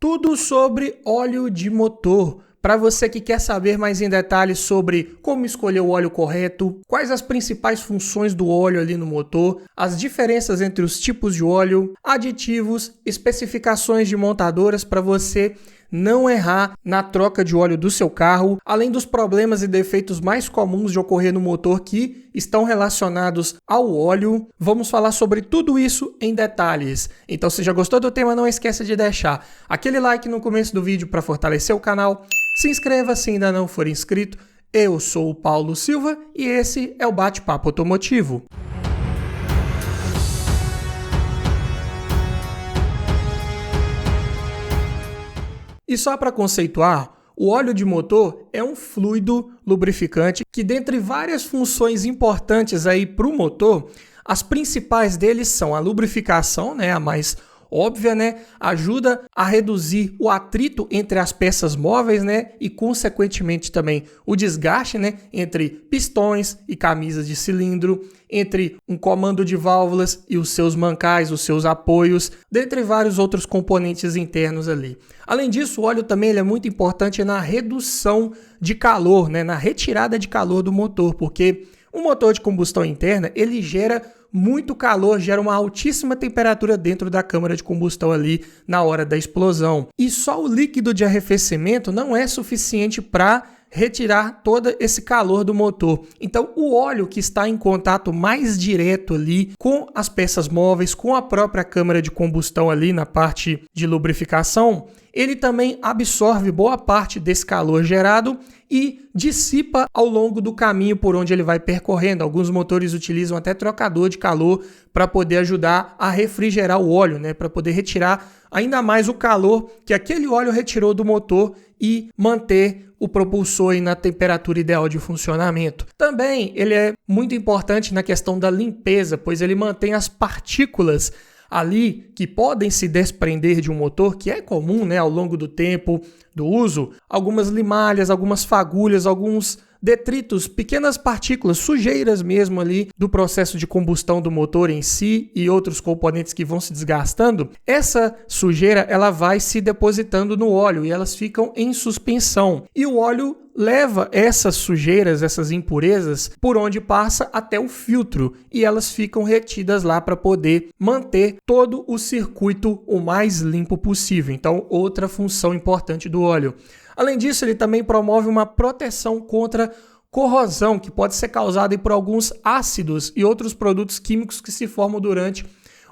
Tudo sobre óleo de motor. Para você que quer saber mais em detalhes sobre como escolher o óleo correto, quais as principais funções do óleo ali no motor, as diferenças entre os tipos de óleo, aditivos, especificações de montadoras para você não errar na troca de óleo do seu carro, além dos problemas e defeitos mais comuns de ocorrer no motor que estão relacionados ao óleo. Vamos falar sobre tudo isso em detalhes. Então, se já gostou do tema, não esqueça de deixar aquele like no começo do vídeo para fortalecer o canal. Se inscreva se ainda não for inscrito. Eu sou o Paulo Silva e esse é o Bate-Papo Automotivo. E só para conceituar, o óleo de motor é um fluido lubrificante que, dentre várias funções importantes aí para o motor, as principais deles são a lubrificação, a mais óbvia, ajuda a reduzir o atrito entre as peças móveis, e consequentemente também o desgaste, entre pistões e camisas de cilindro, entre um comando de válvulas e os seus mancais, os seus apoios, dentre vários outros componentes internos ali. Além disso, o óleo também ele é muito importante na redução de calor, na retirada de calor do motor, porque o motor de combustão interna, ele gera muito calor, gera uma altíssima temperatura dentro da câmara de combustão ali na hora da explosão. E só o líquido de arrefecimento não é suficiente para retirar todo esse calor do motor. Então, o óleo que está em contato mais direto ali com as peças móveis, com a própria câmara de combustão ali na parte de lubrificação, ele também absorve boa parte desse calor gerado e dissipa ao longo do caminho por onde ele vai percorrendo. Alguns motores utilizam até trocador de calor para poder ajudar a refrigerar o óleo, para poder retirar ainda mais o calor que aquele óleo retirou do motor e manter o propulsor aí na temperatura ideal de funcionamento. Também ele é muito importante na questão da limpeza, pois ele mantém as partículas ali que podem se desprender de um motor, que é comum, ao longo do tempo do uso, algumas limalhas, algumas fagulhas, alguns detritos, pequenas partículas, sujeiras mesmo ali do processo de combustão do motor em si e outros componentes que vão se desgastando. Essa sujeira ela vai se depositando no óleo e elas ficam em suspensão. E o óleo leva essas sujeiras, essas impurezas, por onde passa até o filtro e elas ficam retidas lá para poder manter todo o circuito o mais limpo possível. Então, outra função importante do óleo. Além disso, ele também promove uma proteção contra corrosão, que pode ser causada por alguns ácidos e outros produtos químicos que se formam durante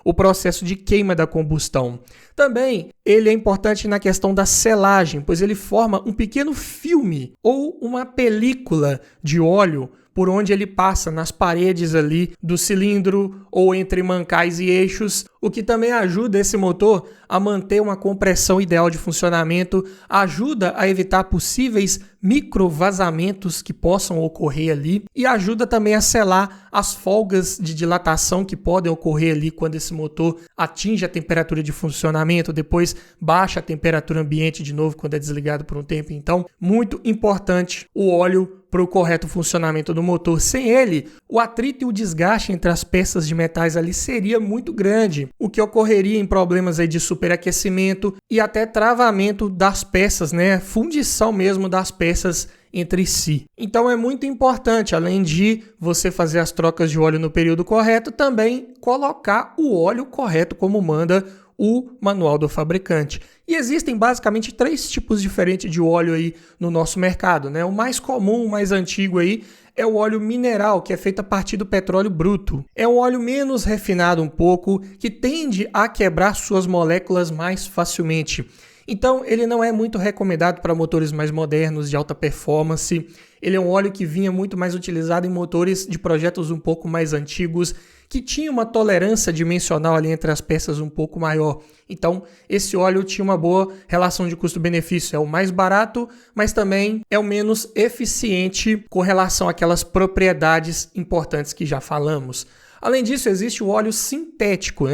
o processo de queima da combustão. Também ele é importante na questão da selagem, pois ele forma um pequeno filme ou uma película de óleo por onde ele passa nas paredes ali do cilindro ou entre mancais e eixos, o que também ajuda esse motor a manter uma compressão ideal de funcionamento, ajuda a evitar possíveis microvazamentos que possam ocorrer ali e ajuda também a selar as folgas de dilatação que podem ocorrer ali quando esse motor atinge a temperatura de funcionamento, depois baixa a temperatura ambiente de novo quando é desligado por um tempo. Então, muito importante o óleo para o correto funcionamento do motor. Sem ele, o atrito e o desgaste entre as peças de metais ali seria muito grande, o que ocorreria em problemas aí de superaquecimento e até travamento das peças, fundição mesmo das peças entre si. Então é muito importante, além de você fazer as trocas de óleo no período correto, também colocar o óleo correto como manda o manual do fabricante. E existem basicamente 3 tipos diferentes de óleo aí no nosso mercado, O mais comum, o mais antigo aí é o óleo mineral, que é feito a partir do petróleo bruto. É um óleo menos refinado um pouco, que tende a quebrar suas moléculas mais facilmente. Então, ele não é muito recomendado para motores mais modernos, de alta performance. Ele é um óleo que vinha muito mais utilizado em motores de projetos um pouco mais antigos, que tinha uma tolerância dimensional ali entre as peças um pouco maior. Então, esse óleo tinha uma boa relação de custo-benefício. É o mais barato, mas também é o menos eficiente com relação àquelas propriedades importantes que já falamos. Além disso, existe o óleo sintético,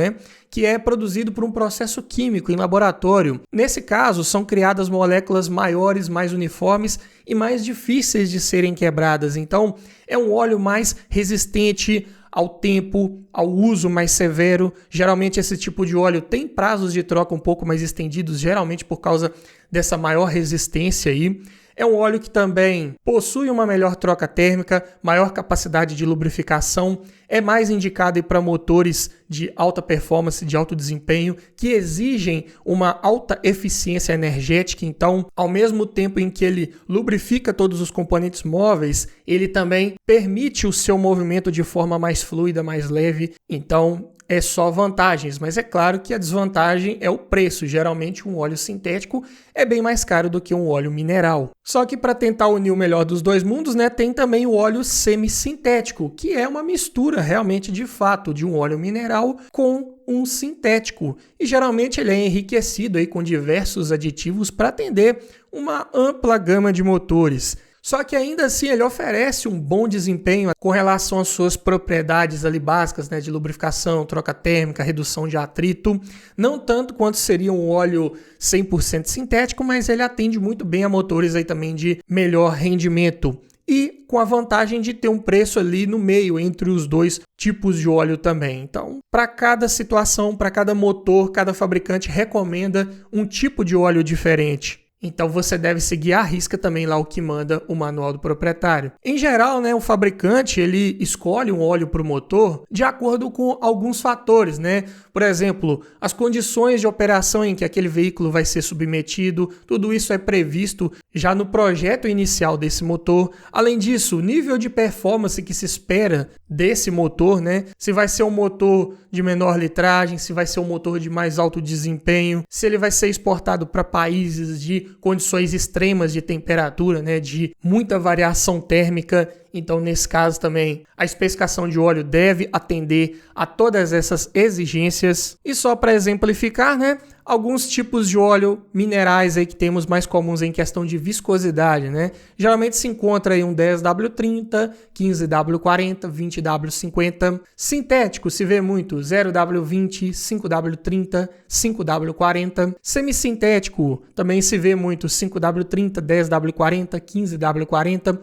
que é produzido por um processo químico em laboratório. Nesse caso, são criadas moléculas maiores, mais uniformes e mais difíceis de serem quebradas. Então, é um óleo mais resistente ao tempo, ao uso mais severo. Geralmente esse tipo de óleo tem prazos de troca um pouco mais estendidos, geralmente por causa dessa maior resistência aí. É um óleo que também possui uma melhor troca térmica, maior capacidade de lubrificação, é mais indicado para motores de alta performance, de alto desempenho, que exigem uma alta eficiência energética. Então, ao mesmo tempo em que ele lubrifica todos os componentes móveis, ele também permite o seu movimento de forma mais fluida, mais leve. Então, é só vantagens, mas é claro que a desvantagem é o preço. Geralmente um óleo sintético é bem mais caro do que um óleo mineral. Só que para tentar unir o melhor dos dois mundos, né, tem também o óleo semissintético, que é uma mistura realmente de fato de um óleo mineral com um sintético. E geralmente ele é enriquecido aí com diversos aditivos para atender uma ampla gama de motores. Só que ainda assim ele oferece um bom desempenho com relação às suas propriedades ali básicas, né, de lubrificação, troca térmica, redução de atrito. Não tanto quanto seria um óleo 100% sintético, mas ele atende muito bem a motores aí também de melhor rendimento. E com a vantagem de ter um preço ali no meio entre os dois tipos de óleo também. Então, para cada situação, para cada motor, cada fabricante recomenda um tipo de óleo diferente. Então você deve seguir à risca também lá o que manda o manual do proprietário. Em geral, né, o fabricante ele escolhe um óleo para o motor de acordo com alguns fatores, né? Por exemplo, as condições de operação em que aquele veículo vai ser submetido, tudo isso é previsto já no projeto inicial desse motor. Além disso, o nível de performance que se espera desse motor, né? Se vai ser um motor de menor litragem, se vai ser um motor de mais alto desempenho, se ele vai ser exportado para países de condições extremas de temperatura, né, de muita variação térmica. Então, nesse caso também, a especificação de óleo deve atender a todas essas exigências. E só para exemplificar, né, alguns tipos de óleo minerais aí que temos mais comuns em questão de viscosidade, né? Geralmente se encontra aí um 10W30, 15W40, 20W50. Sintético se vê muito 0W20, 5W30, 5W40. Semissintético também se vê muito 5W30, 10W40, 15W40.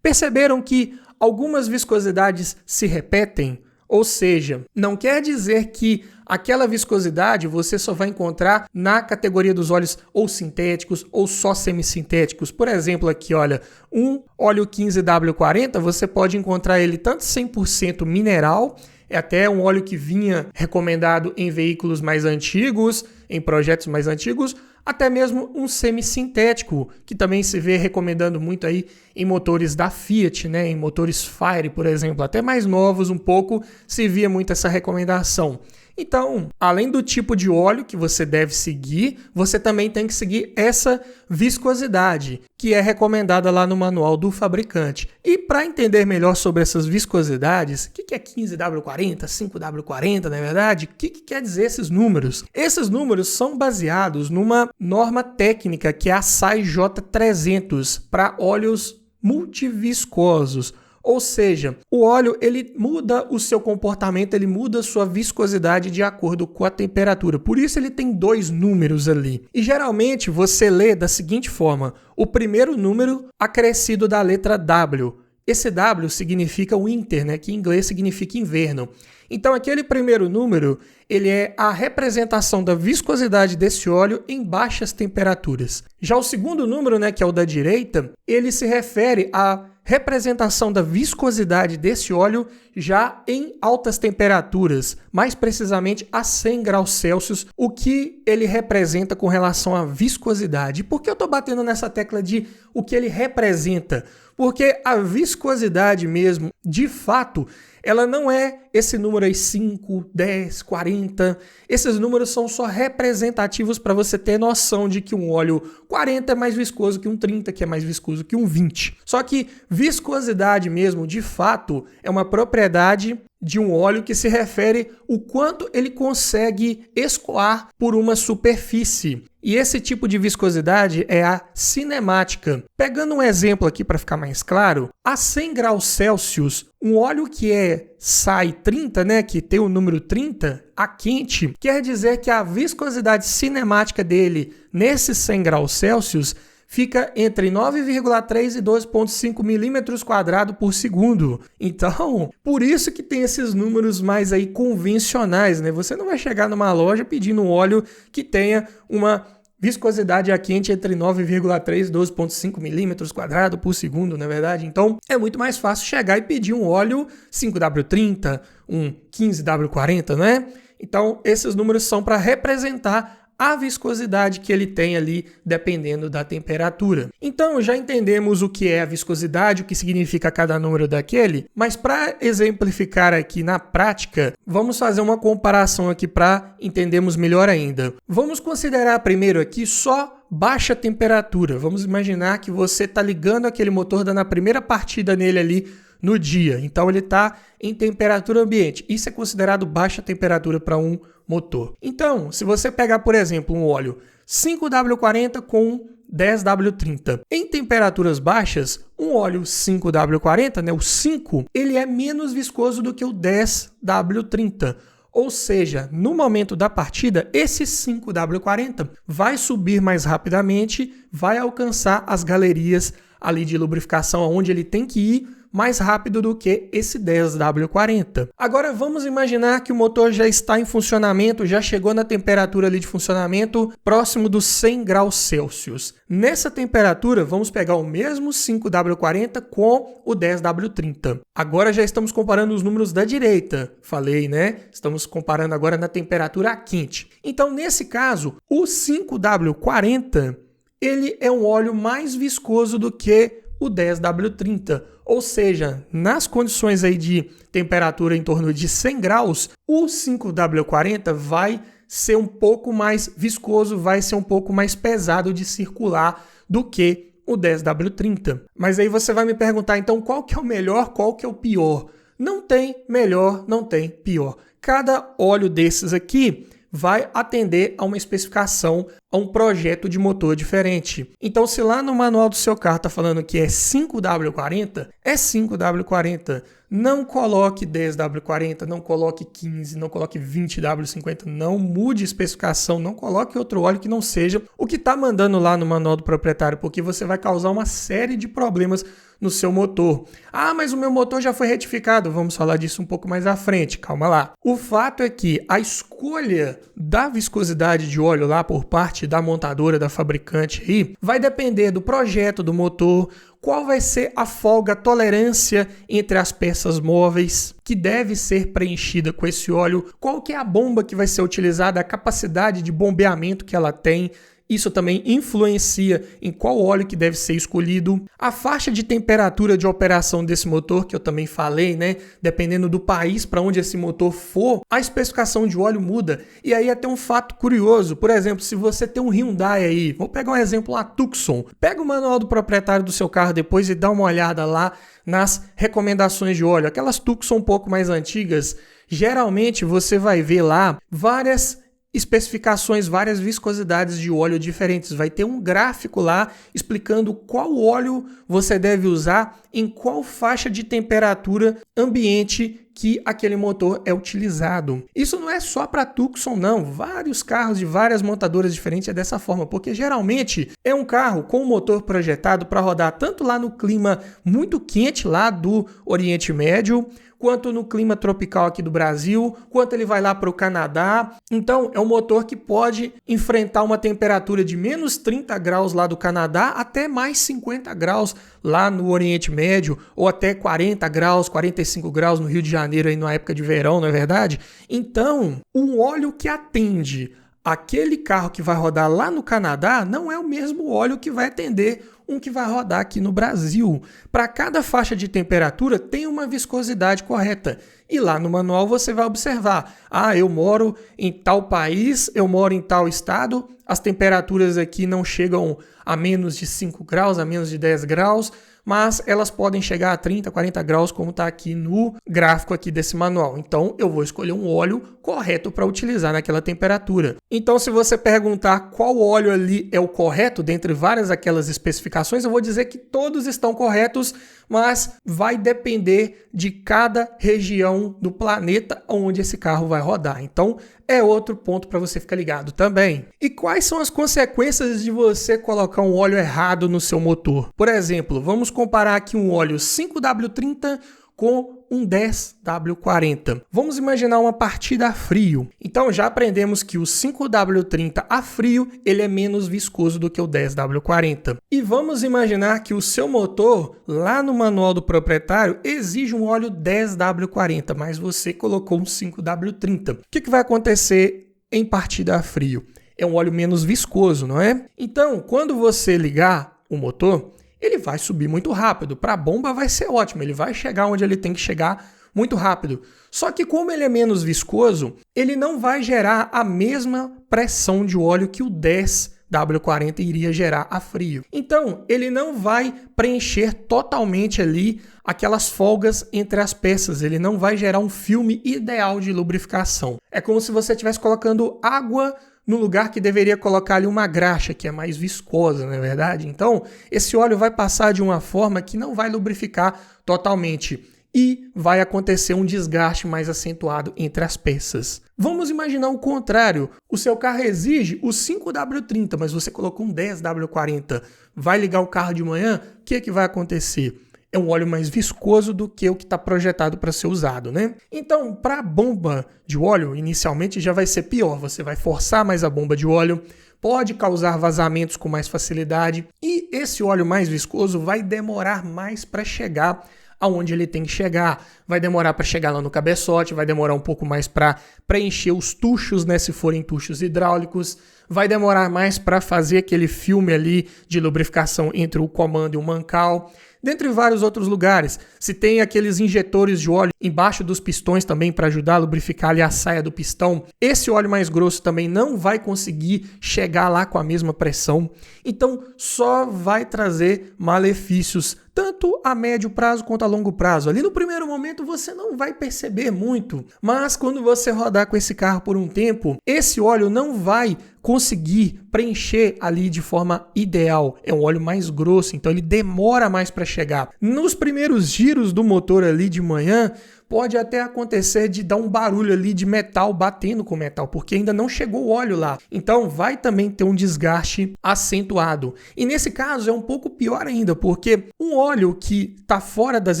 Perceberam que algumas viscosidades se repetem? Ou seja, não quer dizer que aquela viscosidade você só vai encontrar na categoria dos óleos ou sintéticos ou só semissintéticos. Por exemplo, aqui, olha, um óleo 15W40, você pode encontrar ele tanto 100% mineral, é até um óleo que vinha recomendado em veículos mais antigos, em projetos mais antigos, até mesmo um semissintético, que também se vê recomendando muito aí em motores da Fiat, né? Em motores Fire, por exemplo, até mais novos um pouco, se via muito essa recomendação. Então, além do tipo de óleo que você deve seguir, você também tem que seguir essa viscosidade, que é recomendada lá no manual do fabricante. E para entender melhor sobre essas viscosidades, o que é 15W40, 5W40, na verdade? O que quer dizer esses números? Esses números são baseados numa norma técnica que é a SAE J300 para óleos multiviscosos. Ou seja, o óleo ele muda o seu comportamento, ele muda a sua viscosidade de acordo com a temperatura. Por isso ele tem dois números ali. E geralmente você lê da seguinte forma: o primeiro número acrescido da letra W. Esse W significa winter, né, que em inglês significa inverno. Então aquele primeiro número, ele é a representação da viscosidade desse óleo em baixas temperaturas. Já o segundo número, né, que é o da direita, ele se refere à representação da viscosidade desse óleo já em altas temperaturas, mais precisamente a 100 graus Celsius, o que ele representa com relação à viscosidade. Por que eu estou batendo nessa tecla de o que ele representa? Porque a viscosidade mesmo, de fato, ela não é esse número aí 5, 10, 40. Esses números são só representativos para você ter noção de que um óleo 40 é mais viscoso que um 30, que é mais viscoso que um 20. Só que viscosidade mesmo, de fato, é uma propriedade de um óleo que se refere o quanto ele consegue escoar por uma superfície. E esse tipo de viscosidade é a cinemática. Pegando um exemplo aqui para ficar mais claro, a 100 graus Celsius, um óleo que SAE 30, né, que tem o número 30, a quente, quer dizer que a viscosidade cinemática dele nesses 100 graus Celsius fica entre 9,3 e 12,5 milímetros quadrados por segundo. Então, por isso que tem esses números mais aí convencionais, né? Você não vai chegar numa loja pedindo um óleo que tenha uma viscosidade a quente entre 9,3 e 12,5 milímetros quadrados por segundo, não é verdade? Então, é muito mais fácil chegar e pedir um óleo 5W30, um 15W40, não é? Então, esses números são para representar a viscosidade que ele tem ali, dependendo da temperatura. Então, já entendemos o que é a viscosidade, o que significa cada número daquele, mas para exemplificar aqui na prática, vamos fazer uma comparação aqui para entendermos melhor ainda. Vamos considerar primeiro aqui só baixa temperatura. Vamos imaginar que você está ligando aquele motor, dando a primeira partida nele ali no dia. Então, ele está em temperatura ambiente. Isso é considerado baixa temperatura para um motor. Então, se você pegar, por exemplo, um óleo 5W40 com 10W30. Em temperaturas baixas, um óleo 5W40, né, o 5, ele é menos viscoso do que o 10W30. Ou seja, no momento da partida, esse 5W40 vai subir mais rapidamente, vai alcançar as galerias ali de lubrificação onde ele tem que ir mais rápido do que esse 10W40. Agora vamos imaginar que o motor já está em funcionamento, já chegou na temperatura ali de funcionamento próximo dos 100 graus Celsius. Nessa temperatura, vamos pegar o mesmo 5W40 com o 10W30. Agora já estamos comparando os números da direita. Falei, né? Estamos comparando agora na temperatura quente. Então, nesse caso, o 5W40, ele é um óleo mais viscoso do que o 10W30. Ou seja, nas condições aí de temperatura em torno de 100 graus, o 5W40 vai ser um pouco mais viscoso, vai ser um pouco mais pesado de circular do que o 10W30. Mas aí você vai me perguntar, então, qual que é o melhor, qual que é o pior? Não tem melhor, não tem pior. Cada óleo desses aqui vai atender a uma especificação, a um projeto de motor diferente. Então, se lá no manual do seu carro está falando que é 5W40, é 5W40. Não coloque 10W40, não coloque 15, não coloque 20W50, não mude a especificação, não coloque outro óleo que não seja o que está mandando lá no manual do proprietário, porque você vai causar uma série de problemas no seu motor. Ah, mas o meu motor já foi retificado. Vamos falar disso um pouco mais à frente, calma lá. O fato é que a escolha da viscosidade de óleo lá por parte da montadora, da fabricante aí, vai depender do projeto do motor, qual vai ser a folga, a tolerância entre as peças móveis que deve ser preenchida com esse óleo, qual que é a bomba que vai ser utilizada, a capacidade de bombeamento que ela tem. Isso também influencia em qual óleo que deve ser escolhido. A faixa de temperatura de operação desse motor, que eu também falei, né? Dependendo do país para onde esse motor for, a especificação de óleo muda. E aí até um fato curioso. Por exemplo, se você tem um Hyundai aí, vou pegar um exemplo, a Tucson. Pega o manual do proprietário do seu carro depois e dá uma olhada lá nas recomendações de óleo. Aquelas Tucson um pouco mais antigas, geralmente você vai ver lá várias especificações, várias viscosidades de óleo diferentes. Vai ter um gráfico lá explicando qual óleo você deve usar em qual faixa de temperatura ambiente que aquele motor é utilizado. Isso não é só para Tucson, não. Vários carros de várias montadoras diferentes é dessa forma, porque geralmente é um carro com um motor projetado para rodar tanto lá no clima muito quente lá do Oriente Médio, quanto no clima tropical aqui do Brasil, quanto ele vai lá para o Canadá. Então, é um motor que pode enfrentar uma temperatura de menos 30 graus lá do Canadá até mais 50 graus lá no Oriente Médio, ou até 40 graus, 45 graus no Rio de Janeiro aí na época de verão, não é verdade? Então, um óleo que atende aquele carro que vai rodar lá no Canadá não é o mesmo óleo que vai atender um que vai rodar aqui no Brasil. Para cada faixa de temperatura tem uma viscosidade correta. E lá no manual você vai observar, eu moro em tal país, eu moro em tal estado, as temperaturas aqui não chegam a menos de 5 graus, a menos de 10 graus, mas elas podem chegar a 30, 40 graus, como está aqui no gráfico aqui desse manual. Então, eu vou escolher um óleo correto para utilizar naquela temperatura. Então, se você perguntar qual óleo ali é o correto, dentre várias aquelas especificações, eu vou dizer que todos estão corretos, mas vai depender de cada região do planeta onde esse carro vai rodar. Então, é outro ponto para você ficar ligado também. E quais são as consequências de você colocar um óleo errado no seu motor? Por exemplo, vamos comparar aqui um óleo 5W30 com um 10W40. Vamos imaginar uma partida a frio. Então já aprendemos que o 5W30 a frio ele é menos viscoso do que o 10W40. E vamos imaginar que o seu motor, lá no manual do proprietário, exige um óleo 10W40, mas você colocou um 5W30. O que vai acontecer em partida a frio? É um óleo menos viscoso, não é? Então, quando você ligar o motor, ele vai subir muito rápido. Para a bomba vai ser ótimo, ele vai chegar onde ele tem que chegar muito rápido. Só que como ele é menos viscoso, ele não vai gerar a mesma pressão de óleo que o 10W40 iria gerar a frio. Então, ele não vai preencher totalmente ali aquelas folgas entre as peças, ele não vai gerar um filme ideal de lubrificação. É como se você estivesse colocando água no lugar que deveria colocar ali uma graxa, que é mais viscosa, não é verdade? Então, esse óleo vai passar de uma forma que não vai lubrificar totalmente e vai acontecer um desgaste mais acentuado entre as peças. Vamos imaginar o contrário. O seu carro exige o 5W30, mas você colocou um 10W40. Vai ligar o carro de manhã, o que vai acontecer? É um óleo mais viscoso do que o que está projetado para ser usado, né? Então, para a bomba de óleo, inicialmente já vai ser pior. Você vai forçar mais a bomba de óleo, pode causar vazamentos com mais facilidade e esse óleo mais viscoso vai demorar mais para chegar aonde ele tem que chegar. Vai demorar para chegar lá no cabeçote, vai demorar um pouco mais para preencher os tuchos, né, se forem tuchos hidráulicos. Vai demorar mais para fazer aquele filme ali de lubrificação entre o comando e o mancal. Dentre vários outros lugares. Se tem aqueles injetores de óleo embaixo dos pistões também para ajudar a lubrificar ali a saia do pistão, esse óleo mais grosso também não vai conseguir chegar lá com a mesma pressão. Então, só vai trazer malefícios, tanto a médio prazo quanto a longo prazo. Ali no primeiro momento você não vai perceber muito, mas quando você rodar com esse carro por um tempo, esse óleo não vai conseguir preencher ali de forma ideal. É um óleo mais grosso, então ele demora mais para chegar. Nos primeiros giros do motor ali de manhã, pode até acontecer de dar um barulho ali de metal batendo com metal, porque ainda não chegou o óleo lá. Então vai também ter um desgaste acentuado. E nesse caso é um pouco pior ainda, porque um óleo que está fora das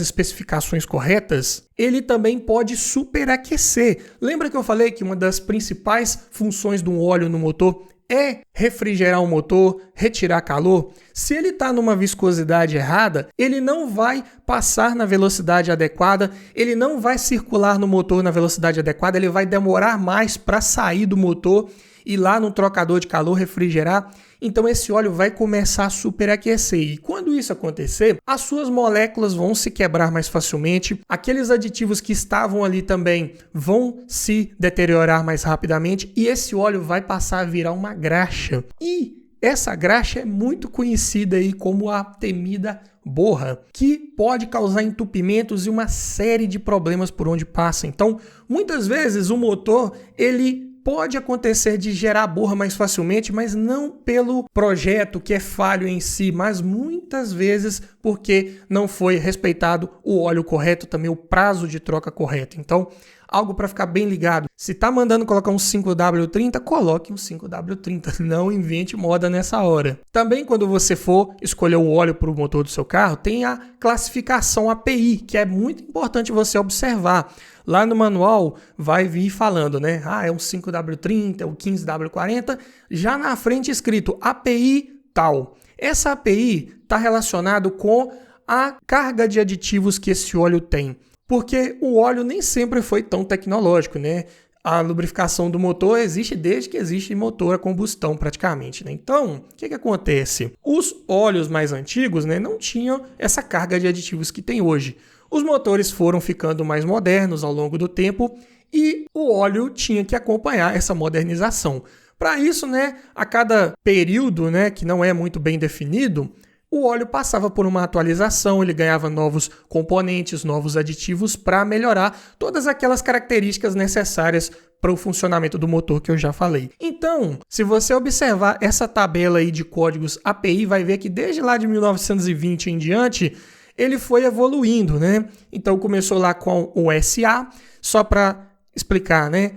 especificações corretas, ele também pode superaquecer. Lembra que eu falei que uma das principais funções de um óleo no motor é refrigerar o motor, retirar calor? Se ele está numa viscosidade errada, ele não vai passar na velocidade adequada, ele não vai circular no motor na velocidade adequada, ele vai demorar mais para sair do motor e lá no trocador de calor refrigerar. Então esse óleo vai começar a superaquecer e quando isso acontecer, as suas moléculas vão se quebrar mais facilmente, aqueles aditivos que estavam ali também vão se deteriorar mais rapidamente e esse óleo vai passar a virar uma graxa. E essa graxa é muito conhecida aí como a temida borra, que pode causar entupimentos e uma série de problemas por onde passa. Então, muitas vezes o motor, ele pode acontecer de gerar borra mais facilmente, mas não pelo projeto que é falho em si, mas muitas vezes porque não foi respeitado o óleo correto, também o prazo de troca correto. Então, algo para ficar bem ligado. Se está mandando colocar um 5W30, coloque um 5W30. Não invente moda nessa hora. Também quando você for escolher o óleo para o motor do seu carro, tem a classificação API, que é muito importante você observar. Lá no manual vai vir falando, né? É um 5W30, é um 15W40. Já na frente escrito API tal. Essa API está relacionado com a carga de aditivos que esse óleo tem. Porque o óleo nem sempre foi tão tecnológico, né? A lubrificação do motor existe desde que existe motor a combustão praticamente, né? Então, o que acontece? Os óleos mais antigos, né, não tinham essa carga de aditivos que tem hoje. Os motores foram ficando mais modernos ao longo do tempo e o óleo tinha que acompanhar essa modernização. Para isso, né, a cada período, né, que não é muito bem definido, o óleo passava por uma atualização, ele ganhava novos componentes, novos aditivos para melhorar todas aquelas características necessárias para o funcionamento do motor que eu já falei. Então, se você observar essa tabela aí de códigos API, vai ver que desde lá de 1920 em diante, ele foi evoluindo, né? Então começou lá com o SA, só para explicar, né?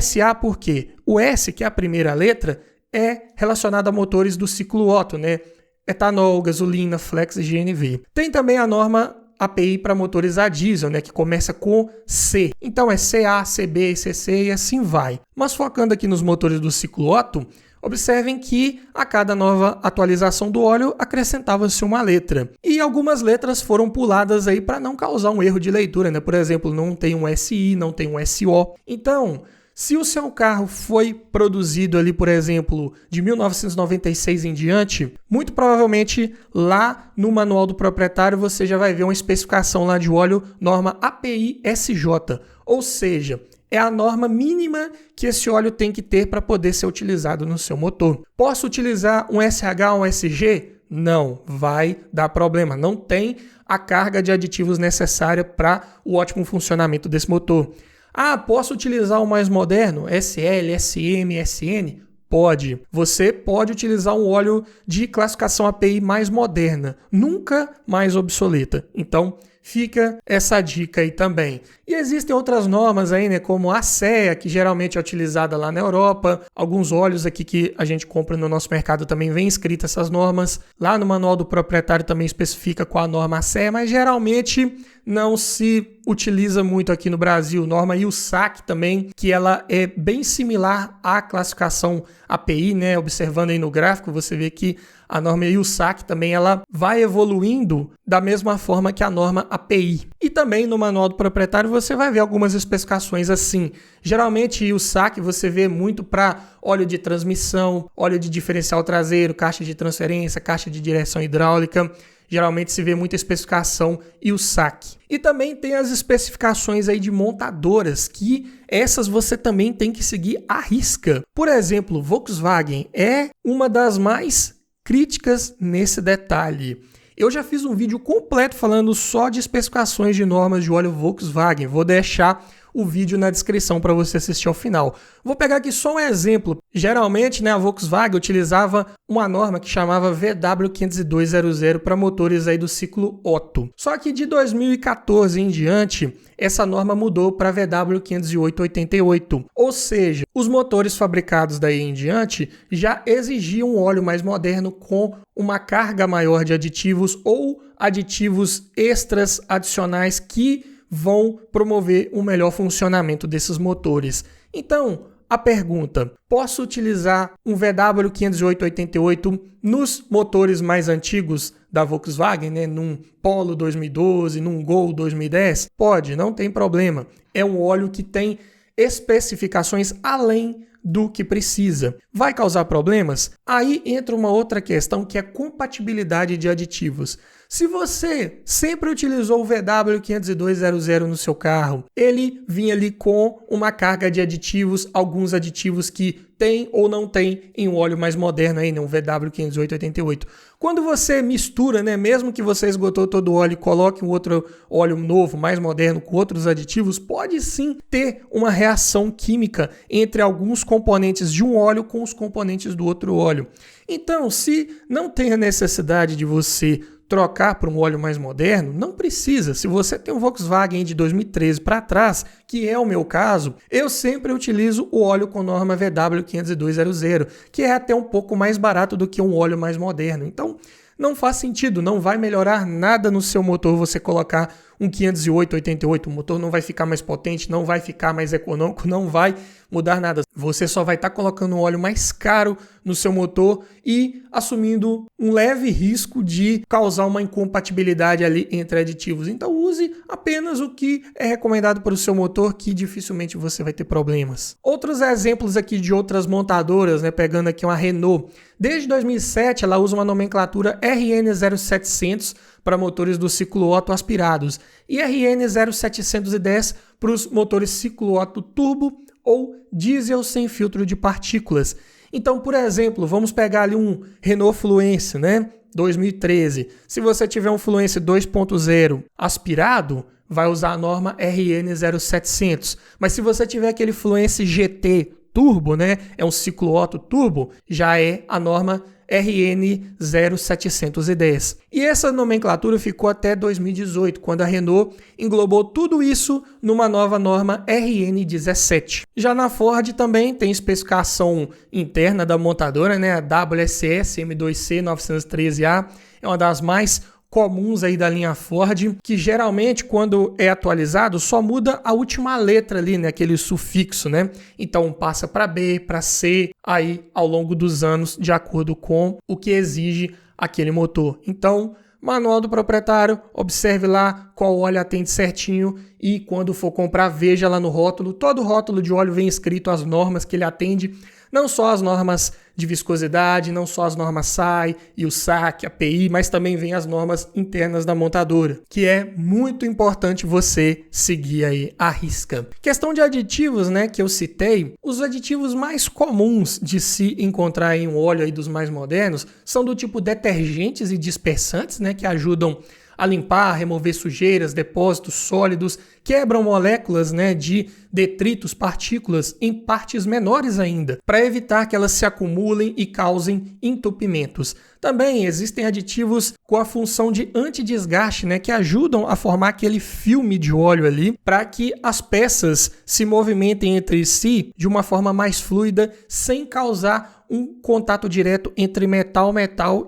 SA por quê? O S, que é a primeira letra, é relacionado a motores do ciclo Otto, né? Etanol, gasolina, flex e GNV. Tem também a norma API para motores a diesel, né, que começa com C. Então é CA, CB, CC e assim vai. Mas focando aqui nos motores do ciclo Otto, observem que a cada nova atualização do óleo acrescentava-se uma letra. E algumas letras foram puladas aí para não causar um erro de leitura, né? Por exemplo, não tem um SI, não tem um SO. Então, se o seu carro foi produzido ali, por exemplo, de 1996 em diante, muito provavelmente lá no manual do proprietário você já vai ver uma especificação lá de óleo norma API-SJ, ou seja, é a norma mínima que esse óleo tem que ter para poder ser utilizado no seu motor. Posso utilizar um SH ou um SG? Não, vai dar problema, não tem a carga de aditivos necessária para o ótimo funcionamento desse motor. Ah, posso utilizar o mais moderno? SL, SM, SN? Pode. Você pode utilizar um óleo de classificação API mais moderna, nunca mais obsoleta. Então, fica essa dica aí também. E existem outras normas aí, né, como a CEA, que geralmente é utilizada lá na Europa. Alguns óleos aqui que a gente compra no nosso mercado também vem escritas essas normas. Lá no manual do proprietário também especifica qual a norma CEA, mas geralmente não se utiliza muito aqui no Brasil. Norma USAC também, que ela é bem similar à classificação API, né? Observando aí no gráfico, você vê que a norma USAC também ela vai evoluindo da mesma forma que a norma API. E também no manual do proprietário você vai ver algumas especificações assim. Geralmente USAC você vê muito para óleo de transmissão, óleo de diferencial traseiro, caixa de transferência, caixa de direção hidráulica. Geralmente se vê muita especificação USAC. E também tem as especificações aí de montadoras, que essas você também tem que seguir à risca. Por exemplo, Volkswagen é uma das mais críticas nesse detalhe. Eu já fiz um vídeo completo falando só de especificações de normas de óleo Volkswagen. Vou deixar o vídeo na descrição para você assistir ao final. Vou pegar aqui só um exemplo. Geralmente, né, a Volkswagen utilizava uma norma que chamava VW50200 para motores aí do ciclo Otto. Só que de 2014 em diante, essa norma mudou para VW50888. Ou seja, os motores fabricados daí em diante já exigiam um óleo mais moderno com uma carga maior de aditivos ou aditivos extras adicionais que vão promover um melhor funcionamento desses motores. Então, a pergunta: posso utilizar um VW50888 nos motores mais antigos da Volkswagen, né? Num Polo 2012, num Gol 2010? Pode, não tem problema. É um óleo que tem especificações além do que precisa. Vai causar problemas? Aí entra uma outra questão que é compatibilidade de aditivos. Se você sempre utilizou o VW50200 no seu carro, ele vinha ali com uma carga de aditivos, alguns aditivos que tem ou não tem em um óleo mais moderno aí, um VW50888. Quando você mistura, né, mesmo que você esgotou todo o óleo e coloque um outro óleo novo, mais moderno, com outros aditivos, pode sim ter uma reação química entre alguns componentes de um óleo com os componentes do outro óleo. Então, se não tem a necessidade de você trocar para um óleo mais moderno, não precisa. Se você tem um Volkswagen de 2013 para trás, que é o meu caso, eu sempre utilizo o óleo com norma VW50200, que é até um pouco mais barato do que um óleo mais moderno. Então, não faz sentido, não vai melhorar nada no seu motor você colocar um 508-88. O motor não vai ficar mais potente, não vai ficar mais econômico, não vai mudar nada. Você só vai estar colocando um óleo mais caro no seu motor e assumindo um leve risco de causar uma incompatibilidade ali entre aditivos. Então use apenas o que é recomendado para o seu motor, que dificilmente você vai ter problemas. Outros exemplos aqui de outras montadoras, né, pegando aqui uma Renault. Desde 2007 ela usa uma nomenclatura RN0700 para motores do ciclo Otto aspirados e RN0710 para os motores ciclo Otto turbo ou diesel sem filtro de partículas. Então, por exemplo, vamos pegar ali um Renault Fluence, né, 2013. Se você tiver um Fluence 2.0 aspirado, vai usar a norma RN0700. Mas se você tiver aquele Fluence GT turbo, né, é um ciclo Otto turbo, já é a norma RN0710. E essa nomenclatura ficou até 2018, quando a Renault englobou tudo isso numa nova norma RN17. Já na Ford também tem especificação interna da montadora, né? A WSS M2C 913A é uma das mais comuns aí da linha Ford, que geralmente quando é atualizado só muda a última letra ali, né, aquele sufixo, né? Então passa para B, para C, aí ao longo dos anos, de acordo com o que exige aquele motor. Então, manual do proprietário, observe lá qual óleo atende certinho e quando for comprar, veja lá no rótulo. Todo rótulo de óleo vem escrito as normas que ele atende, não só as normas de viscosidade, não só as normas SAI e o SAC, a API, mas também vem as normas internas da montadora, que é muito importante você seguir aí à risca. Questão de aditivos, né, que eu citei, os aditivos mais comuns de se encontrar em um óleo aí dos mais modernos são do tipo detergentes e dispersantes, né, que ajudam a limpar, remover sujeiras, depósitos sólidos, quebram moléculas, né, de detritos, partículas em partes menores ainda, para evitar que elas se acumulem e causem entupimentos. Também existem aditivos com a função de antidesgaste, né, que ajudam a formar aquele filme de óleo ali, para que as peças se movimentem entre si de uma forma mais fluida, sem causar um contato direto entre metal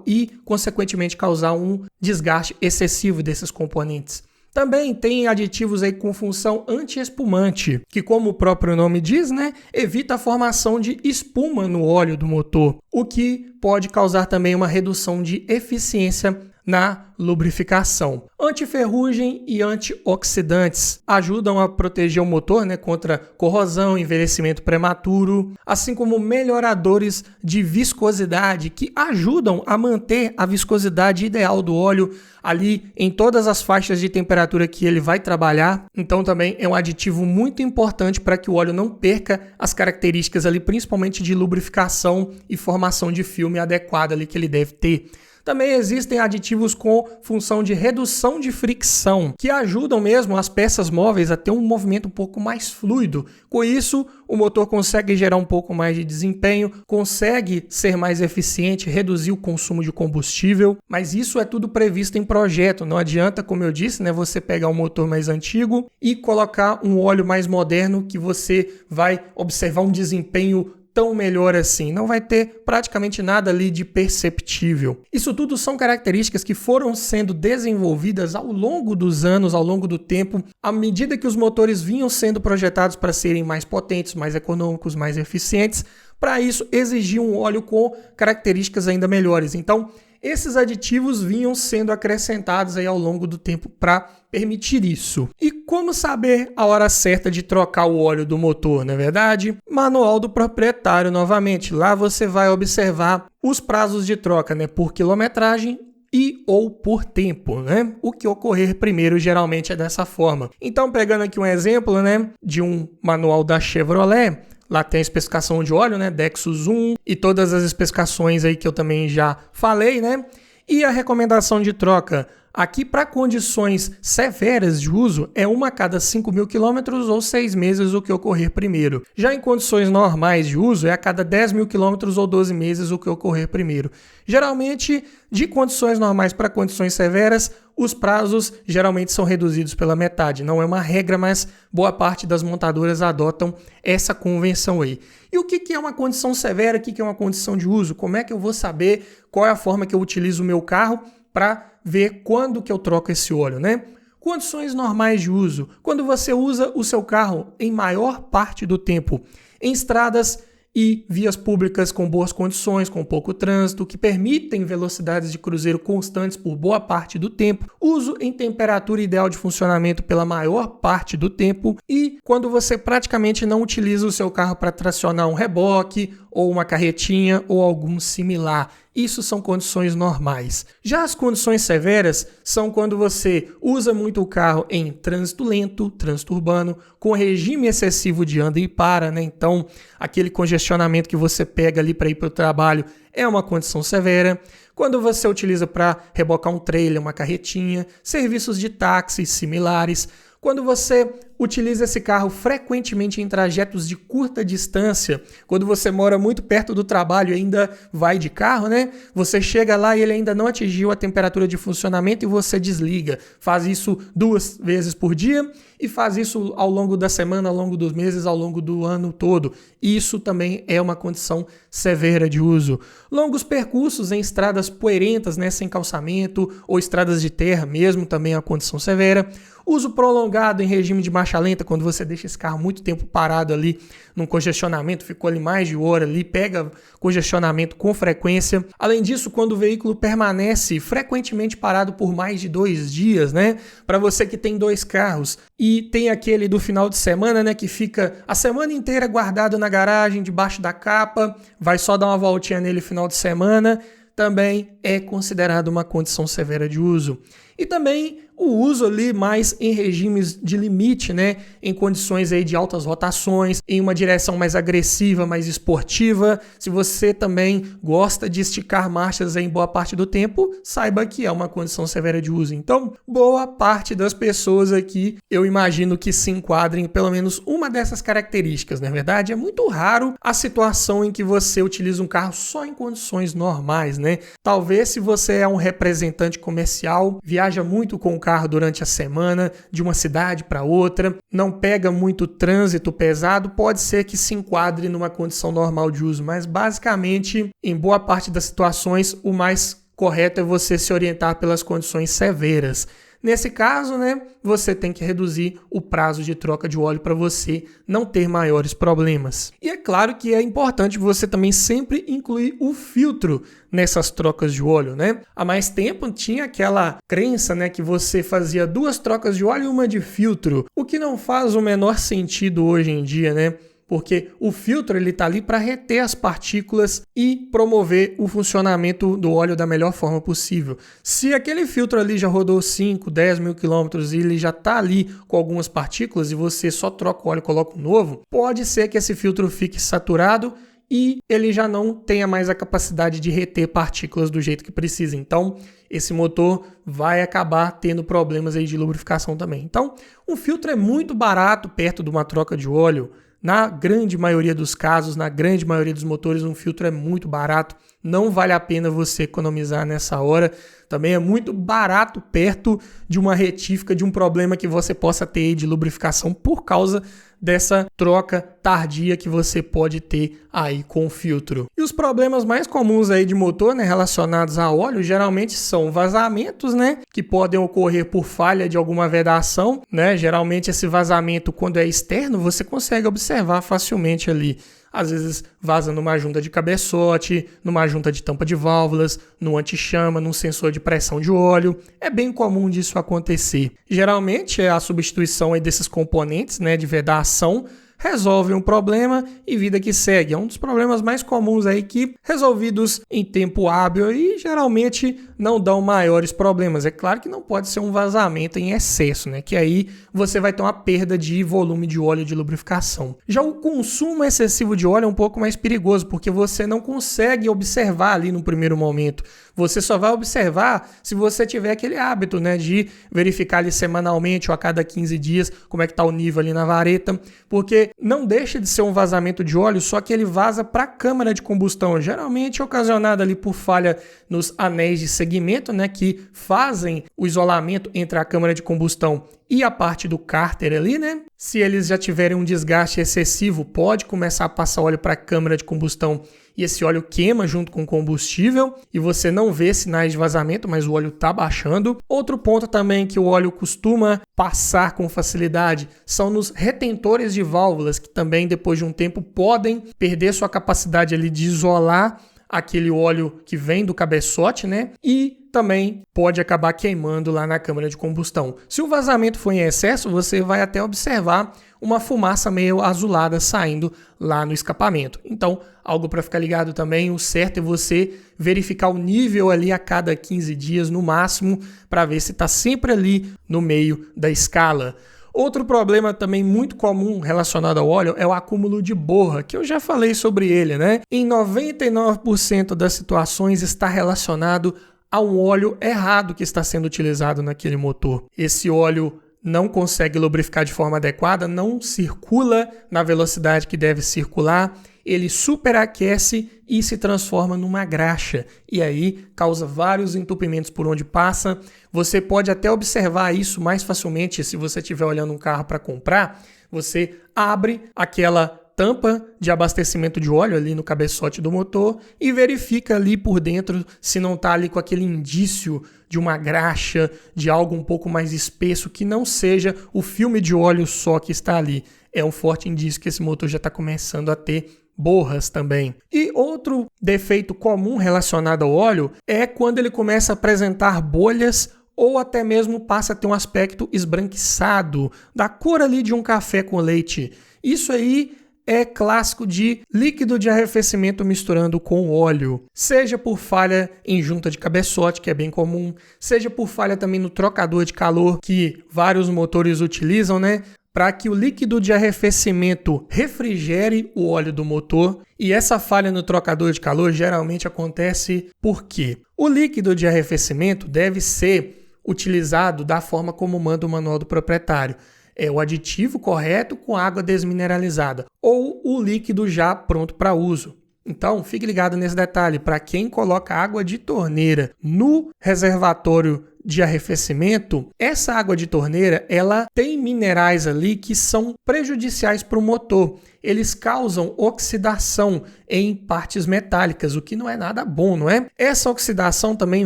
e, consequentemente, causar um desgaste excessivo desses componentes. Também tem aditivos aí com função anti-espumante, que, como o próprio nome diz, né, evita a formação de espuma no óleo do motor, o que pode causar também uma redução de eficiência na lubrificação. Antiferrugem e antioxidantes ajudam a proteger o motor, né, contra corrosão, envelhecimento prematuro, assim como melhoradores de viscosidade que ajudam a manter a viscosidade ideal do óleo ali em todas as faixas de temperatura que ele vai trabalhar. Então também é um aditivo muito importante para que o óleo não perca as características ali, principalmente de lubrificação e formação de filme adequada ali que ele deve ter. Também existem aditivos com função de redução de fricção, que ajudam mesmo as peças móveis a ter um movimento um pouco mais fluido. Com isso, o motor consegue gerar um pouco mais de desempenho, consegue ser mais eficiente, reduzir o consumo de combustível, mas isso é tudo previsto em projeto. Não adianta, como eu disse, né, você pegar um motor mais antigo e colocar um óleo mais moderno que você vai observar um desempenho tão melhor assim, não vai ter praticamente nada ali de perceptível. Isso tudo são características que foram sendo desenvolvidas ao longo dos anos, ao longo do tempo, à medida que os motores vinham sendo projetados para serem mais potentes, mais econômicos, mais eficientes. Para isso, exigia um óleo com características ainda melhores. Então, esses aditivos vinham sendo acrescentados aí ao longo do tempo para permitir isso. E como saber a hora certa de trocar o óleo do motor, não é verdade? Manual do proprietário novamente. Lá você vai observar os prazos de troca, né, por quilometragem e ou por tempo, né? O que ocorrer primeiro geralmente é dessa forma. Então, pegando aqui um exemplo, né, de um manual da Chevrolet, lá tem a especificação de óleo, né, Dexus 1 e todas as especificações aí que eu também já falei, né? E a recomendação de troca aqui para condições severas de uso é uma a cada 5.000 km ou 6 meses o que ocorrer primeiro. Já em condições normais de uso é a cada 10.000 km ou 12 meses o que ocorrer primeiro. Geralmente, de condições normais para condições severas, os prazos geralmente são reduzidos pela metade. Não é uma regra, mas boa parte das montadoras adotam essa convenção aí. E o que é uma condição severa? O que é uma condição de uso? Como é que eu vou saber qual é a forma que eu utilizo o meu carro para ver quando que eu troco esse óleo, né? Condições normais de uso. Quando você usa o seu carro em maior parte do tempo em estradas e vias públicas com boas condições, com pouco trânsito, que permitem velocidades de cruzeiro constantes por boa parte do tempo, uso em temperatura ideal de funcionamento pela maior parte do tempo e quando você praticamente não utiliza o seu carro para tracionar um reboque ou uma carretinha ou algum similar. Isso são condições normais. Já as condições severas são quando você usa muito o carro em trânsito lento, trânsito urbano, com regime excessivo de anda e para, né? Então, aquele congestionamento que você pega ali para ir para o trabalho é uma condição severa. Quando você utiliza para rebocar um trailer, uma carretinha, serviços de táxi similares. Quando você utiliza esse carro frequentemente em trajetos de curta distância, quando você mora muito perto do trabalho e ainda vai de carro, né? Você chega lá e ele ainda não atingiu a temperatura de funcionamento e você desliga. Faz isso 2 vezes por dia e faz isso ao longo da semana, ao longo dos meses, ao longo do ano todo. Isso também é uma condição severa de uso. Longos percursos em estradas poeirentas, né, sem calçamento, ou estradas de terra mesmo, também é uma condição severa. Uso prolongado em regime de marcha lenta, quando você deixa esse carro muito tempo parado ali num congestionamento, ficou ali mais de hora ali, pega congestionamento com frequência. Além disso, quando o veículo permanece frequentemente parado por mais de 2 dias, né? Para você que tem 2 carros e tem aquele do final de semana, né, que fica a semana inteira guardado na garagem, debaixo da capa, vai só dar uma voltinha nele final de semana, também é considerado uma condição severa de uso. E também o uso ali mais em regimes de limite, né? Em condições aí de altas rotações, em uma direção mais agressiva, mais esportiva. Se você também gosta de esticar marchas aí em boa parte do tempo, saiba que é uma condição severa de uso. Então, boa parte das pessoas aqui, eu imagino que se enquadrem em pelo menos uma dessas características, não é verdade? É muito raro a situação em que você utiliza um carro só em condições normais, né? Talvez se você é um representante comercial, viaja muito com o carro durante a semana, de uma cidade para outra, não pega muito trânsito pesado, pode ser que se enquadre numa condição normal de uso, mas basicamente, em boa parte das situações, o mais correto é você se orientar pelas condições severas. Nesse caso, né, você tem que reduzir o prazo de troca de óleo para você não ter maiores problemas. E é claro que é importante você também sempre incluir o filtro nessas trocas de óleo, né? Há mais tempo tinha aquela crença, né, que você fazia 2 trocas de óleo e uma de filtro, o que não faz o menor sentido hoje em dia, né? Porque o filtro ele está ali para reter as partículas e promover o funcionamento do óleo da melhor forma possível. Se aquele filtro ali já rodou 5, 10 mil quilômetros e ele já está ali com algumas partículas e você só troca o óleo e coloca um novo, pode ser que esse filtro fique saturado e ele já não tenha mais a capacidade de reter partículas do jeito que precisa. Então, esse motor vai acabar tendo problemas aí de lubrificação também. Então, um filtro é muito barato perto de uma troca de óleo. Na grande maioria dos casos, na grande maioria dos motores, um filtro é muito barato. Não vale a pena você economizar nessa hora. Também é muito barato perto de uma retífica, de um problema que você possa ter aí de lubrificação por causa dessa troca tardia que você pode ter aí com o filtro. E os problemas mais comuns aí de motor, né, relacionados a óleo, geralmente são vazamentos, né, que podem ocorrer por falha de alguma vedação, né? Geralmente esse vazamento, quando é externo, você consegue observar facilmente ali. Às vezes vaza numa junta de cabeçote, numa junta de tampa de válvulas, no anti-chama, num sensor de pressão de óleo. É bem comum disso acontecer. Geralmente a substituição aí desses componentes, né, de vedação resolve um problema e vida que segue. É um dos problemas mais comuns aí que, resolvidos em tempo hábil, e geralmente não dão maiores problemas. É claro que não pode ser um vazamento em excesso, né? Que aí você vai ter uma perda de volume de óleo de lubrificação. Já o consumo excessivo de óleo é um pouco mais perigoso, porque você não consegue observar ali no primeiro momento. Você só vai observar se você tiver aquele hábito, né, de verificar ali semanalmente ou a cada 15 dias como é que está o nível ali na vareta, porque não deixa de ser um vazamento de óleo, só que ele vaza para a câmara de combustão, geralmente ocasionado ali por falha nos anéis de segmento, né, que fazem o isolamento entre a câmara de combustão e a parte do cárter ali, né? Se eles já tiverem um desgaste excessivo, pode começar a passar óleo para a câmara de combustão e esse óleo queima junto com o combustível e você não vê sinais de vazamento, mas o óleo está baixando. Outro ponto também que o óleo costuma passar com facilidade são nos retentores de válvulas, que também depois de um tempo podem perder sua capacidade ali de isolar aquele óleo que vem do cabeçote, né? E também pode acabar queimando lá na câmara de combustão. Se o vazamento for em excesso, você vai até observar uma fumaça meio azulada saindo lá no escapamento. Então, algo para ficar ligado também, o certo é você verificar o nível ali a cada 15 dias no máximo, para ver se está sempre ali no meio da escala. Outro problema também muito comum relacionado ao óleo é o acúmulo de borra, que eu já falei sobre ele, né? Em 99% das situações está relacionado a um óleo errado que está sendo utilizado naquele motor. Esse óleo não consegue lubrificar de forma adequada, não circula na velocidade que deve circular, ele superaquece e se transforma numa graxa. E aí causa vários entupimentos por onde passa. Você pode até observar isso mais facilmente se você estiver olhando um carro para comprar. Você abre aquela tampa de abastecimento de óleo ali no cabeçote do motor e verifica ali por dentro se não está ali com aquele indício de uma graxa, de algo um pouco mais espesso, que não seja o filme de óleo só que está ali. É um forte indício que esse motor já está começando a ter borras também. E outro defeito comum relacionado ao óleo é quando ele começa a apresentar bolhas ou até mesmo passa a ter um aspecto esbranquiçado, da cor ali de um café com leite. Isso aí é clássico de líquido de arrefecimento misturando com óleo, seja por falha em junta de cabeçote, que é bem comum, seja por falha também no trocador de calor, que vários motores utilizam, né? Para que o líquido de arrefecimento refrigere o óleo do motor. E essa falha no trocador de calor geralmente acontece porque o líquido de arrefecimento deve ser utilizado da forma como manda o manual do proprietário. É o aditivo correto com água desmineralizada ou o líquido já pronto para uso. Então, fique ligado nesse detalhe. Para quem coloca água de torneira no reservatório de arrefecimento, essa água de torneira ela tem minerais ali que são prejudiciais para o motor. Eles causam oxidação em partes metálicas, o que não é nada bom, não é? Essa oxidação também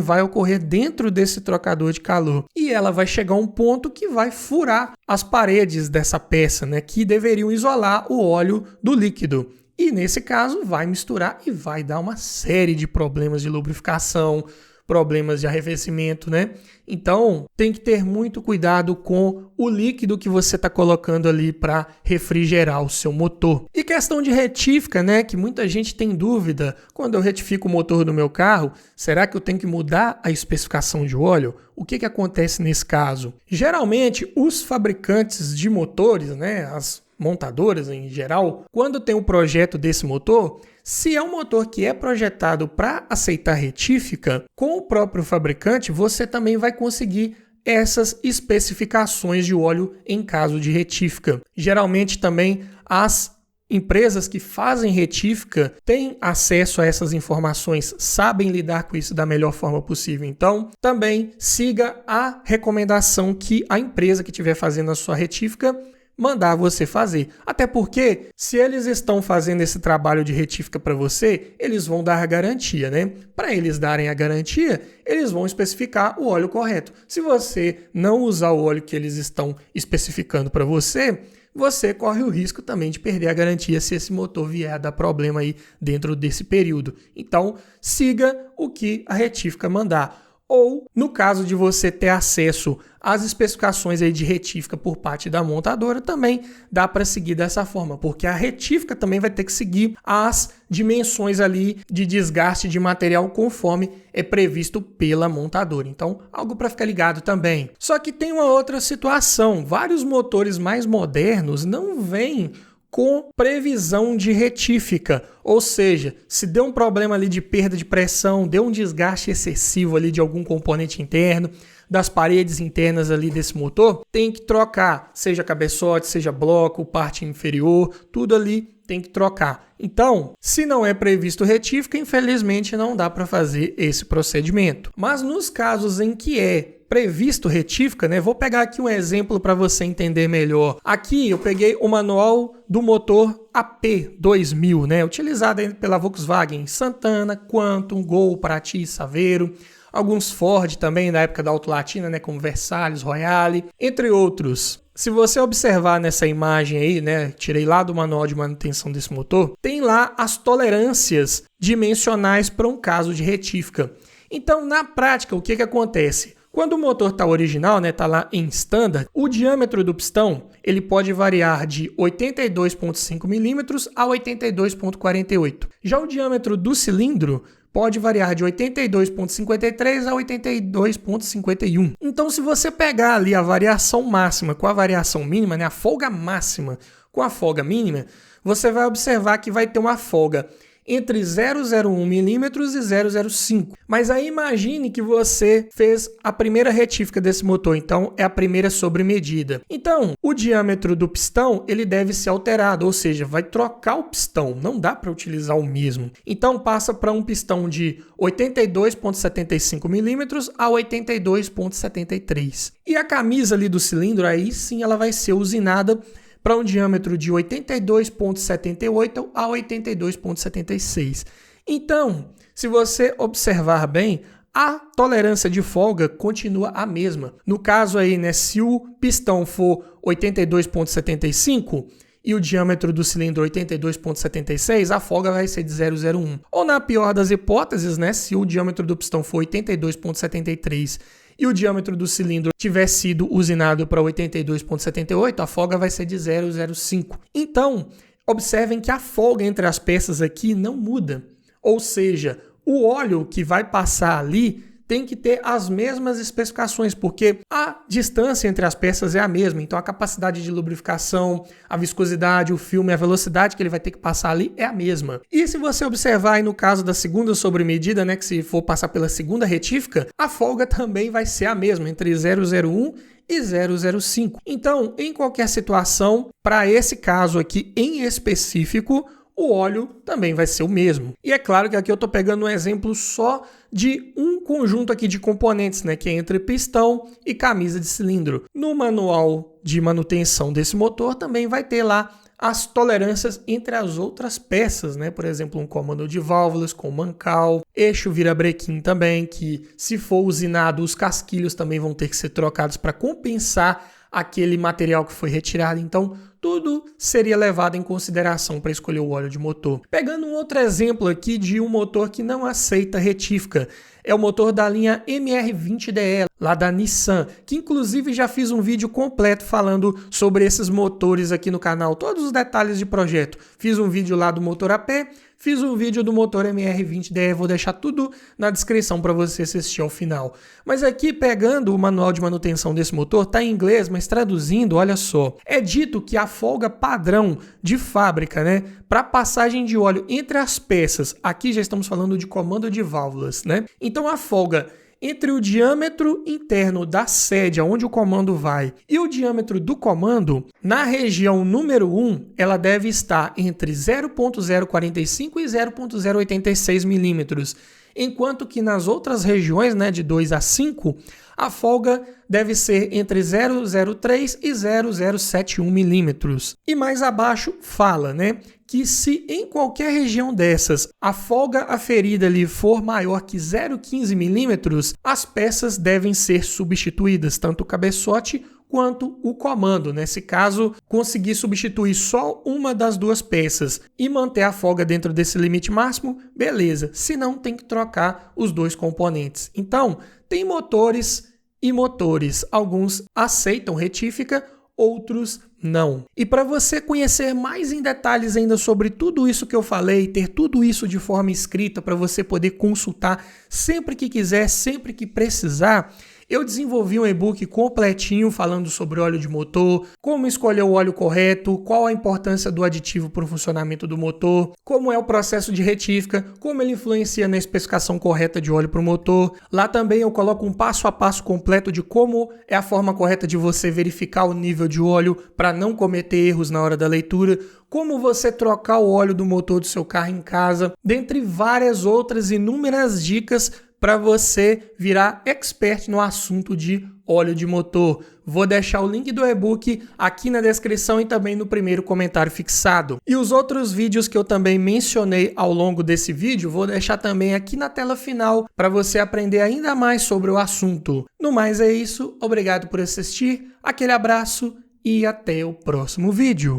vai ocorrer dentro desse trocador de calor e ela vai chegar a um ponto que vai furar as paredes dessa peça, né, que deveriam isolar o óleo do líquido. E nesse caso vai misturar e vai dar uma série de problemas de lubrificação, problemas de arrefecimento, né? Então, tem que ter muito cuidado com o líquido que você está colocando ali para refrigerar o seu motor. E questão de retífica, né? Que muita gente tem dúvida. Quando eu retifico o motor do meu carro, será que eu tenho que mudar a especificação de óleo? O que acontece nesse caso? Geralmente, os fabricantes de motores, né? As montadoras em geral, quando tem um projeto desse motor, se é um motor que é projetado para aceitar retífica, com o próprio fabricante você também vai conseguir essas especificações de óleo em caso de retífica. Geralmente também as empresas que fazem retífica têm acesso a essas informações, sabem lidar com isso da melhor forma possível. Então, também siga a recomendação que a empresa que estiver fazendo a sua retífica mandar você fazer. Até porque, se eles estão fazendo esse trabalho de retífica para você, eles vão dar a garantia, né? Para eles darem a garantia, eles vão especificar o óleo correto. Se você não usar o óleo que eles estão especificando para você, você corre o risco também de perder a garantia se esse motor vier a dar problema aí dentro desse período. Então, siga o que a retífica mandar. Ou, no caso de você ter acesso às especificações aí de retífica por parte da montadora, também dá para seguir dessa forma, porque a retífica também vai ter que seguir as dimensões ali de desgaste de material conforme é previsto pela montadora. Então, algo para ficar ligado também. Só que tem uma outra situação. Vários motores mais modernos não vêm com previsão de retífica, ou seja, se deu um problema ali de perda de pressão, deu um desgaste excessivo ali de algum componente interno, das paredes internas ali desse motor, tem que trocar, seja cabeçote, seja bloco, parte inferior, tudo ali tem que trocar. Então, se não é previsto retífica, infelizmente não dá para fazer esse procedimento. Mas nos casos em que é previsto retífica, né? Vou pegar aqui um exemplo para você entender melhor. Aqui eu peguei o manual do motor AP2000, né? Utilizado pela Volkswagen, Santana, Quantum, Gol, Paraty, Saveiro, alguns Ford também da época da Auto Latina, né? Como Versalhes, Royale, entre outros. Se você observar nessa imagem aí, né, tirei lá do manual de manutenção desse motor, tem lá as tolerâncias dimensionais para um caso de retífica. Então, na prática, o que acontece? Quando o motor está original, né, tá lá em standard, o diâmetro do pistão ele pode variar de 82,5 mm a 82,48. Já o diâmetro do cilindro pode variar de 82,53 a 82,51. Então, se você pegar ali a variação máxima com a variação mínima, né, a folga máxima com a folga mínima, você vai observar que vai ter uma folga entre 0,01 milímetros e 0,05. Mas aí imagine que você fez a primeira retífica desse motor, então é a primeira sobre medida. Então, o diâmetro do pistão ele deve ser alterado, ou seja, vai trocar o pistão, não dá para utilizar o mesmo. Então passa para um pistão de 82,75 milímetros a 82,73. E a camisa ali do cilindro, aí sim ela vai ser usinada para um diâmetro de 82,78 a 82,76. Então, se você observar bem, a tolerância de folga continua a mesma. No caso aí, né, se o pistão for 82,75 e o diâmetro do cilindro 82,76, a folga vai ser de 0,01. Ou na pior das hipóteses, né, se o diâmetro do pistão for 82,73 e o diâmetro do cilindro tiver sido usinado para 82,78, a folga vai ser de 0,05. Então, observem que a folga entre as peças aqui não muda. Ou seja, o óleo que vai passar ali tem que ter as mesmas especificações, porque a distância entre as peças é a mesma. Então, a capacidade de lubrificação, a viscosidade, o filme, a velocidade que ele vai ter que passar ali é a mesma. E se você observar aí no caso da segunda sobremedida, né, que se for passar pela segunda retífica, a folga também vai ser a mesma, entre 0,01 e 0,05. Então, em qualquer situação, para esse caso aqui em específico, o óleo também vai ser o mesmo. E é claro que aqui eu estou pegando um exemplo só de um conjunto aqui de componentes, né, que é entre pistão e camisa de cilindro. No manual de manutenção desse motor também vai ter lá as tolerâncias entre as outras peças, né? Por exemplo, um comando de válvulas com mancal, eixo virabrequim também, que se for usinado, os casquilhos também vão ter que ser trocados para compensar aquele material que foi retirado. Então, tudo seria levado em consideração para escolher o óleo de motor. Pegando um outro exemplo aqui de um motor que não aceita retífica, é o motor da linha MR20DE, lá da Nissan, que inclusive já fiz um vídeo completo falando sobre esses motores aqui no canal, todos os detalhes de projeto. Fiz um vídeo lá do motor a pé, fiz um vídeo do motor MR20DE, vou deixar tudo na descrição para você assistir ao final. Mas aqui, pegando o manual de manutenção desse motor, tá em inglês, mas traduzindo, olha só. É dito que a folga padrão de fábrica, né, para passagem de óleo entre as peças, aqui já estamos falando de comando de válvulas, né? Então a folga entre o diâmetro interno da sede, onde o comando vai, e o diâmetro do comando, na região número 1, ela deve estar entre 0,045 e 0,086 milímetros, enquanto que nas outras regiões, né, de 2 a 5, a folga deve ser entre 0,03 e 0,071 milímetros. E mais abaixo fala, né, que se em qualquer região dessas a folga aferida ali for maior que 0,15 milímetros, as peças devem ser substituídas, tanto o cabeçote quanto o comando. Nesse caso, conseguir substituir só uma das duas peças e manter a folga dentro desse limite máximo, beleza. Se não, tem que trocar os dois componentes. Então, tem motores e motores. Alguns aceitam retífica, outros não. E para você conhecer mais em detalhes ainda sobre tudo isso que eu falei, ter tudo isso de forma escrita para você poder consultar sempre que quiser, sempre que precisar, eu desenvolvi um e-book completinho falando sobre óleo de motor, como escolher o óleo correto, qual a importância do aditivo para o funcionamento do motor, como é o processo de retífica, como ele influencia na especificação correta de óleo para o motor. Lá também eu coloco um passo a passo completo de como é a forma correta de você verificar o nível de óleo para não cometer erros na hora da leitura, como você trocar o óleo do motor do seu carro em casa, dentre várias outras inúmeras dicas para você virar expert no assunto de óleo de motor. Vou deixar o link do e-book aqui na descrição e também no primeiro comentário fixado. E os outros vídeos que eu também mencionei ao longo desse vídeo, vou deixar também aqui na tela final para você aprender ainda mais sobre o assunto. No mais é isso, obrigado por assistir, aquele abraço e até o próximo vídeo.